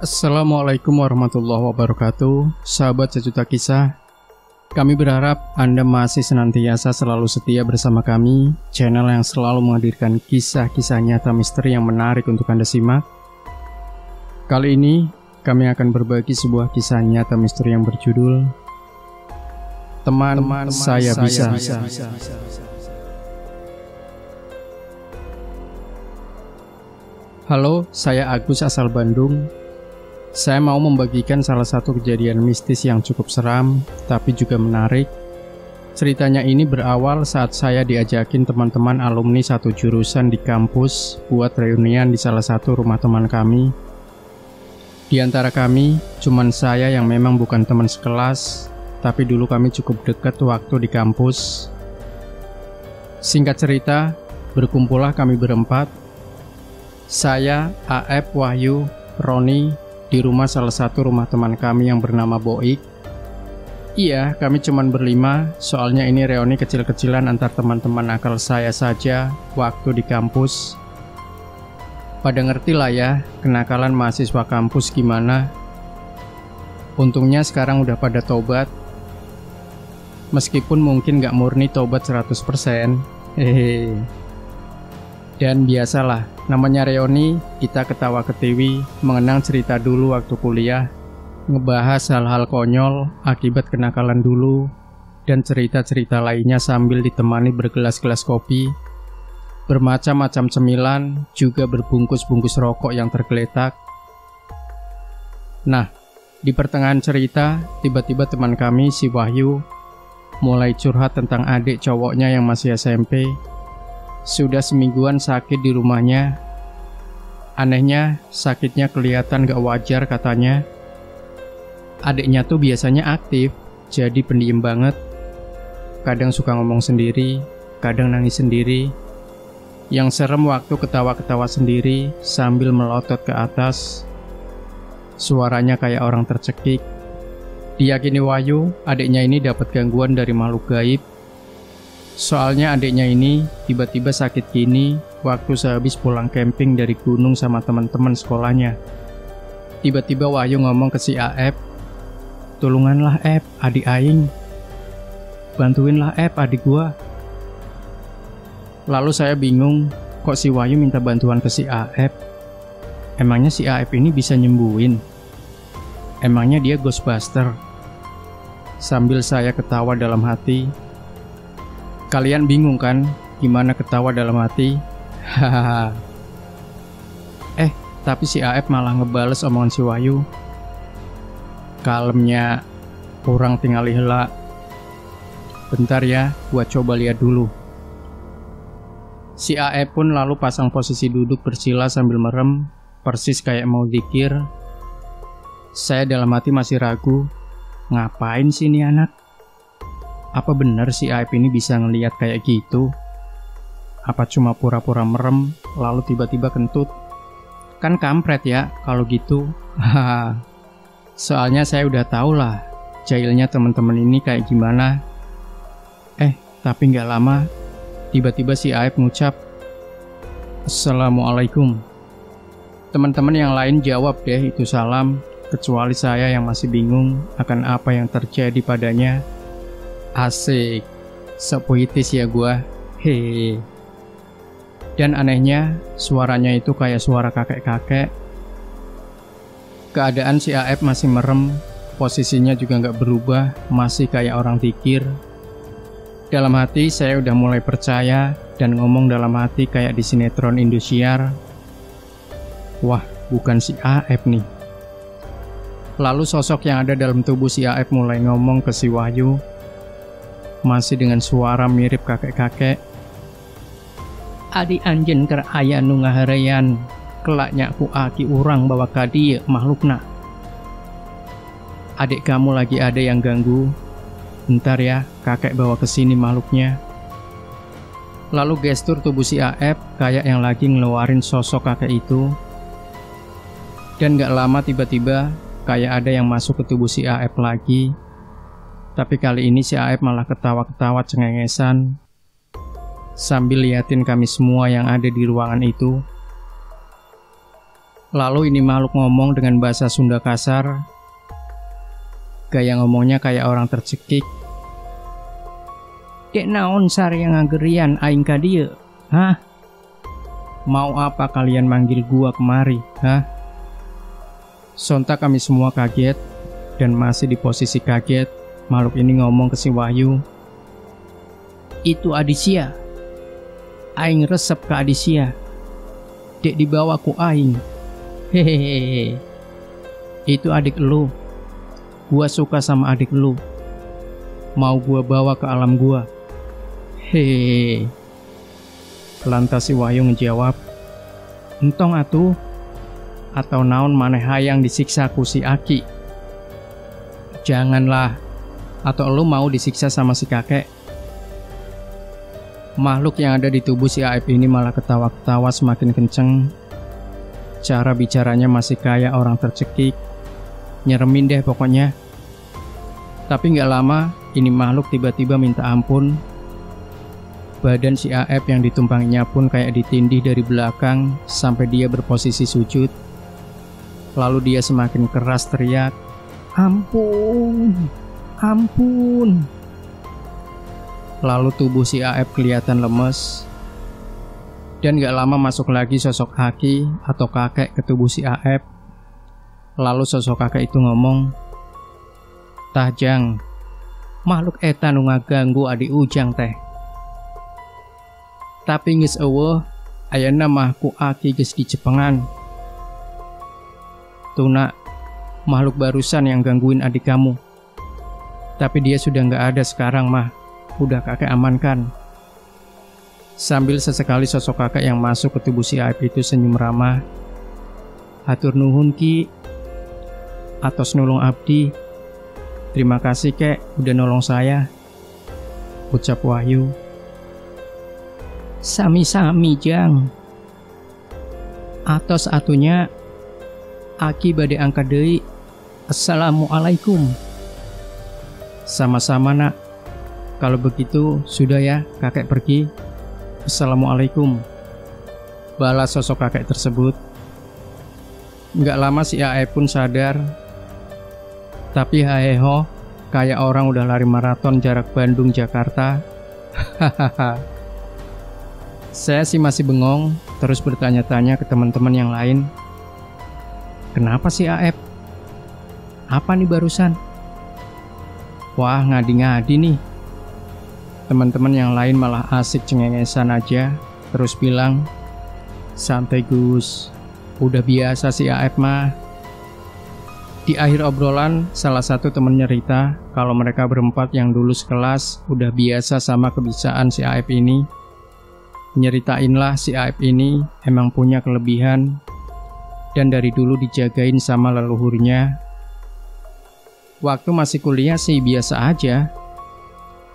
Assalamualaikum warahmatullahi wabarakatuh. Sahabat Sejuta Kisah, kami berharap Anda masih senantiasa selalu setia bersama kami, channel yang selalu menghadirkan kisah-kisah nyata misteri yang menarik untuk Anda simak. Kali ini kami akan berbagi sebuah kisah nyata misteri yang berjudul Teman Saya Bisa. Halo, saya Agus asal Bandung. Saya mau membagikan salah satu kejadian mistis yang cukup seram, tapi juga menarik. Ceritanya ini berawal saat saya diajakin teman-teman alumni satu jurusan di kampus buat reunian di salah satu rumah teman kami. Di antara kami, cuman saya yang memang bukan teman sekelas, tapi dulu kami cukup dekat waktu di kampus. Singkat cerita, berkumpullah kami berempat. Saya, Aep, Wahyu, Roni, di rumah salah satu rumah teman kami yang bernama Boik. Iya, kami cuman berlima, soalnya ini reuni kecil-kecilan antar teman-teman nakal saya saja waktu di kampus. Pada ngerti lah ya, kenakalan mahasiswa kampus gimana. Untungnya sekarang udah pada tobat. Meskipun mungkin gak murni tobat 100%. Hehehe. Dan biasalah, namanya reuni, kita ketawa ketiwi, mengenang cerita dulu waktu kuliah, ngebahas hal-hal konyol akibat kenakalan dulu, dan cerita-cerita lainnya sambil ditemani bergelas-gelas kopi, bermacam-macam cemilan, juga berbungkus-bungkus rokok yang tergeletak. Nah, di pertengahan cerita, tiba-tiba teman kami, si Wahyu, mulai curhat tentang adik cowoknya yang masih SMP. Sudah semingguan sakit di rumahnya. Anehnya, sakitnya kelihatan gak wajar katanya. Adiknya tuh biasanya aktif, jadi pendiam banget. Kadang suka ngomong sendiri, kadang nangis sendiri. Yang serem waktu ketawa-ketawa sendiri sambil melotot ke atas. Suaranya kayak orang tercekik. Diyakini Wahyu, adiknya ini dapat gangguan dari makhluk gaib. Soalnya adiknya ini tiba-tiba sakit gini waktu sehabis pulang camping dari gunung sama teman-teman sekolahnya. Tiba-tiba Wahyu ngomong ke si Aep, "Tulunganlah Ep, adik aing. Bantuinlah Ep, adik gua." Lalu saya bingung, kok si Wahyu minta bantuan ke si Aep? Emangnya si Aep ini bisa nyembuhin? Emangnya dia Ghostbuster? Sambil saya ketawa dalam hati. Kalian bingung kan gimana ketawa dalam hati? Hahaha. Tapi si Aep malah ngebales omongan si Wahyu. Kalemnya, orang tinggal hela. Bentar ya, gua coba lihat dulu. Si Aep pun lalu pasang posisi duduk bersila sambil merem, persis kayak mau zikir. Saya dalam hati masih ragu, ngapain sih ini anak? Apa benar si Aep ini bisa ngelihat kayak gitu? Apa cuma pura-pura merem, lalu tiba-tiba kentut? Kan kampret ya kalau gitu. Haha. Soalnya saya udah tahu lah jahilnya teman-teman ini kayak gimana. Tapi nggak lama, tiba-tiba si Aep ngucap, "Assalamualaikum." Teman-teman yang lain jawab deh itu salam, kecuali saya yang masih bingung akan apa yang terjadi padanya. Asik, sepuitis ya gua. Hehe. Dan anehnya, suaranya itu kayak suara kakek-kakek. Keadaan si Aep masih merem, posisinya juga nggak berubah, masih kayak orang zikir. Dalam hati saya udah mulai percaya dan ngomong dalam hati kayak di sinetron Indosiar. Wah, bukan si Aep nih. Lalu sosok yang ada dalam tubuh si Aep mulai ngomong ke si Wahyu, masih dengan suara mirip kakek-kakek. "Adi anjen ker aya nu ngahareyan, kelaknya ku aki urang bawa ka dieu makhlukna. Adik kamu lagi ada yang ganggu. Bentar ya, kakek bawa ke sini makhluknya." Lalu gestur tubuh si Aep kayak yang lagi ngeluarin sosok kakek itu. Dan gak lama tiba-tiba kayak ada yang masuk ke tubuh si Aep lagi. Tapi kali ini si Aep malah ketawa-ketawa cengengesan sambil liatin kami semua yang ada di ruangan itu. Lalu ini makhluk ngomong dengan bahasa Sunda kasar. Gaya ngomongnya kayak orang tercekik. Dek naon sari yang ngagerian aing ka dieu? Hah? Mau apa kalian manggil gua kemari? Hah? Sontak kami semua kaget, dan masih di posisi kaget, makhluk ini ngomong ke si Wahyu. Itu Aditya. Aing resep ke Aditya. Dek dibawa ku aing. Hehehe. Itu adik lu. Gua suka sama adik lu. Mau gua bawa ke alam gua. Hehehe. Lantas si Wahyu ngejawab, entong atuh. Atau naon maneh hayang disiksa ku si Aki. Janganlah. Atau lu mau disiksa sama si kakek. Makhluk yang ada di tubuh si Aep ini malah ketawa-ketawa semakin kenceng. Cara bicaranya masih kayak orang tercekik. Nyeremin deh pokoknya. Tapi gak lama, ini makhluk tiba-tiba minta ampun. Badan si Aep yang ditumpanginya pun kayak ditindih dari belakang sampai dia berposisi sujud. Lalu dia semakin keras teriak, ampun, ampun. Lalu tubuh si Aep kelihatan lemes. Dan gak lama masuk lagi sosok Aki atau kakek ke tubuh si Aep. Lalu sosok kakek itu ngomong, Tahjang, makhluk eta nu ngaganggu adi Ujang teh. Tapi geus eueuh, ayeuna mah ku Aki geus dicepengan. Tuna, makhluk barusan yang gangguin adik kamu. Tapi dia sudah gak ada sekarang mah, udah kakek amankan. Sambil sesekali sosok kakek yang masuk ke tubuh si Aep itu senyum ramah. Hatur nuhun ki, atos nolong abdi. Terima kasih kek, udah nolong saya, ucap Wahyu. Sami-sami Jang. Atos atunya Aki bade angkat deui. Assalamualaikum. Sama-sama nak. Kalau begitu sudah ya, kakek pergi. Assalamualaikum. Balas sosok kakek tersebut. Nggak lama si Aep pun sadar. Tapi haheho, kayak orang udah lari maraton jarak Bandung-Jakarta. Hahaha. Saya sih masih bengong, terus bertanya-tanya ke teman-teman yang lain. Kenapa sih Aep? Apa nih barusan? Wah, ngadi-ngadi nih. Teman-teman yang lain malah asik cengengesan aja, terus bilang, santai Gus, udah biasa si Aep mah. Di akhir obrolan, salah satu temen nyerita kalau mereka berempat yang dulu sekelas udah biasa sama kebiasaan si Aep ini. Nyeritainlah si Aep ini emang punya kelebihan dan dari dulu dijagain sama leluhurnya. Waktu masih kuliah sih biasa aja,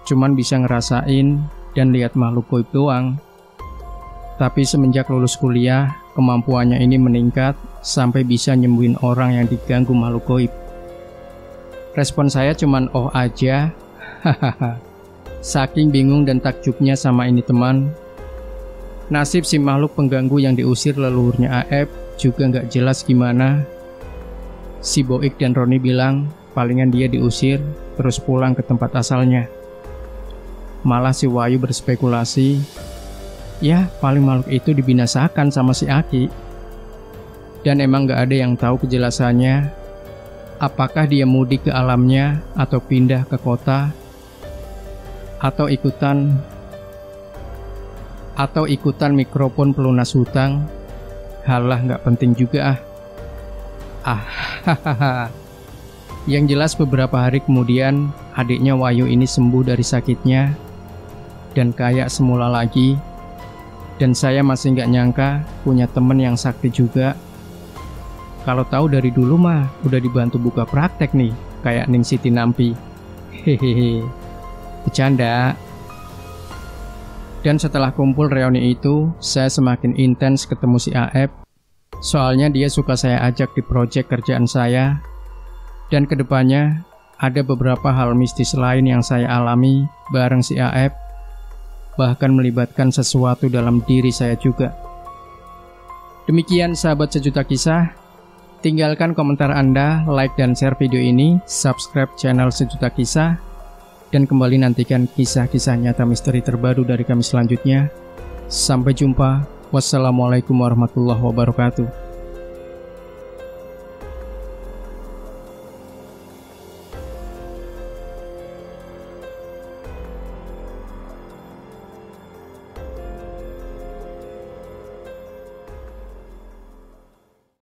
cuman bisa ngerasain dan lihat makhluk goib doang. Tapi semenjak lulus kuliah, kemampuannya ini meningkat sampai bisa nyembuhin orang yang diganggu makhluk goib. Respon saya cuman oh aja. Hahaha. Saking bingung dan takjubnya sama ini teman. Nasib si makhluk pengganggu yang diusir leluhurnya Aep juga nggak jelas gimana. Si Boik dan Roni bilang palingan dia diusir terus pulang ke tempat asalnya. Malah si Wahyu berspekulasi, ya paling makhluk itu dibinasakan sama si Aki. Dan emang nggak ada yang tahu kejelasannya. Apakah dia mudik ke alamnya atau pindah ke kota atau ikutan mikrofon pelunas hutang. Halah, nggak penting juga hahaha. Yang jelas beberapa hari kemudian adiknya Wahyu ini sembuh dari sakitnya dan kayak semula lagi. Dan saya masih nggak nyangka punya temen yang sakti juga. Kalau tahu dari dulu mah udah dibantu buka praktek nih, kayak Ning Siti Nampi. Hehehe, bercanda. Dan setelah kumpul reuni itu, saya semakin intens ketemu si Aep. Soalnya dia suka saya ajak di proyek kerjaan saya. Dan kedepannya, ada beberapa hal mistis lain yang saya alami bareng si Aep. Bahkan melibatkan sesuatu dalam diri saya juga. Demikian sahabat sejuta kisah. Tinggalkan komentar Anda, like dan share video ini, subscribe channel Sejuta Kisah, dan kembali nantikan kisah-kisah nyata misteri terbaru dari kami selanjutnya. Sampai jumpa. Wassalamualaikum warahmatullahi wabarakatuh.